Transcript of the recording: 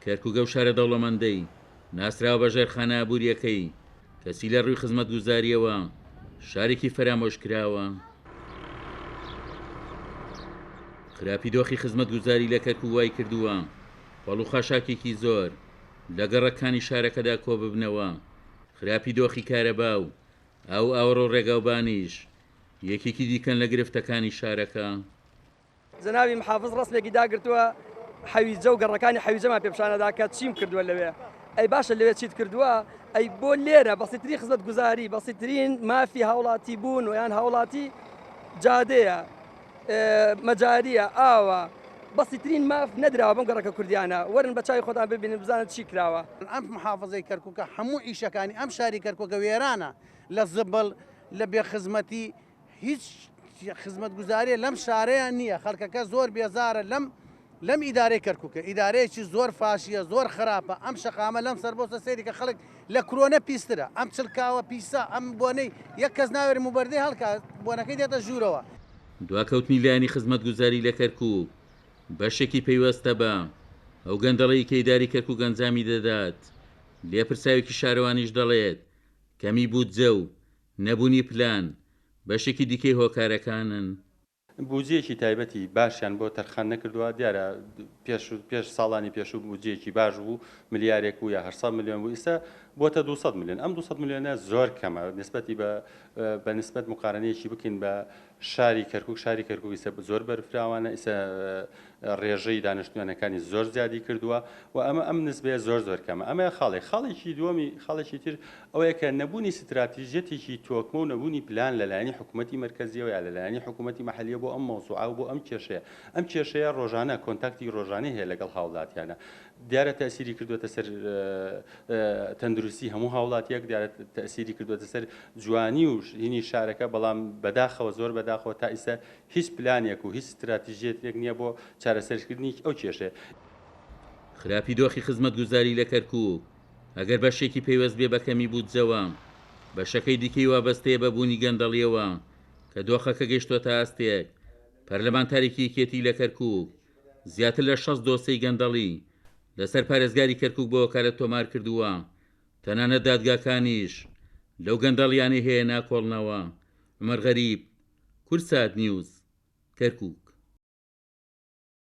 کەرکووگە و شارە دەوڵەمەندەی ناسراوە بەژێر خانە ئابوووریەکەی کەسی لە ڕووی خزمەتگوزاریەوە شارێکی فەرامۆشکراوە. خراپی دۆخی خزمەتگوزاری لە کەرکووک وای کردووە پەڵ و خاشاکێکی زۆر لە گەڕەکانی شارەکەدا کۆ ببنەوە. خراپی دۆخی کارەبا و ئاوڕۆ ڕێگاوبانیش یەکێکی دیکەن لە گرفتەکانی شارەکە. جەناوی محافظ ڕستێکی داگرتووە حەویجە و گەڕەکانی حەویجەمان پێپشانەدا کە چیم کردووە لەوێ. ئەی باشە لەوێ چیت کردووە؟ ئەی بۆ لێرە بەسیترین خزمەتگوزاری بەسیترین مافی هاوڵاتی بوون و یان هاوڵاتی جادەیە مەجاریە ئاوە بەسیترین ماف نەدراوە بەم گەڕەکە کوردیانە. وەرن بە چای خۆتان ببینن بزانن چی کراوە. ئەم محافظەی کەرکووکە هەموو ئیشەکانی ئەم شاری کەرکووکە وێرانە لە زبڵ لە بێخزمەتی هیچ خزمەتگوزاریە لەم شارەیان نییە. خەڵکەکە زۆر بێزارە لەم ئیدارەی کەرکووکە ئیدارەیەکی زۆر فاشیە زۆر خراپە. ئەم شەقامە لەم سەربۆسە سێری کە خەڵک لە کرۆنە پیسترە ئەم چلکاوە پیسە ئەم بۆنەی یەک کەس ناوێت موبەردەی هەڵکە بۆنەکەی دێتە ژوورەوە. دواکەوتنی لایەنی خزمەتگوزاری لە کەرکووک بەشێکی پەیوەستە بە ئەو گەندەڵەی کە ئیداری کەرکووک ئەنجامی دەدات. لێپرساوێکی شارەوانیش دەڵێت کەمی بودجە و نەبوونی پلان بەشێکی دیکەی هۆکارەکانن. بودجەیەکی تایبەتی باشیان بۆ تەرخان نەکردووە. دیارە پێش ساڵانی پێشوو بودجەیەکی باش بوو ملیارێک و یا 800 میلیۆن بوو، ئێستا بۆتە 200 میلیۆن. ئەم 200 میلیۆنە زۆر کەمە نسبەتی بە نسبەت مقارنەیەکی بکەین بە شاری کەرکووک. شاری کەرکووک ئێستا زۆر بەرفراوانە، ئێستا ڕێژەی دانیشتوانەکانی زۆر زیادی کردووە و ئەم نسبەیە زۆر کەمە. ئەمە خاڵێکی دووەمی خاڵێکی تر ئەوەیە کە نەبوونی استراتیژیەتێکی تۆکمە و نەبوونی پلان لەلایەنی حکوومەتی مەرکەزیەوە یا لەلایەنی حکوومەتی مەحەلیە بۆ ئەم مەوزوعە و بۆ ئەم کێشەیە. ئەم کێشەیە ڕۆژانە کۆنتاکتی ڕۆژانەی هەیە لەگەڵ هاوڵاتیانە. دیارە تەسیری کردووەتە سەر تەندروستی هەموو هاوڵاتیەک، دیارە تەسیری کردووەتە سەر جوانی و هینی شارەکە، بەڵام بەداخەوە زۆر بەداخەوە تا ئێستا هیچ پلانێک و هیچ استراتیژیەتێک نییە بۆ چارەسەرکردنی ئەو کێشەیە. خراپی دۆخی خزمەتگوزاری لە کەرکووک ئەگەر بەشێکی پەیوەست بێ بە کەمی بودجەوە بەشەکەی دیکەی وابەستەیە بە بوونی گەندەڵیەوە کە دۆخەکە گەیشتووەتە ئاستێک. پەرلەمانتارێکی یەکێتی لە کەرکووک زیاتر لە 6 دۆسەی گەندەڵی لەسەر پارێزگاری کەرکووک بۆ وەکالەت تۆمار کردووە. تەنانەت دادگاکانیش لەو گەندەڵیانی هەیە ناکۆڵنەوە. عومەر غەریب، کورسات نیوز، کەرکووک.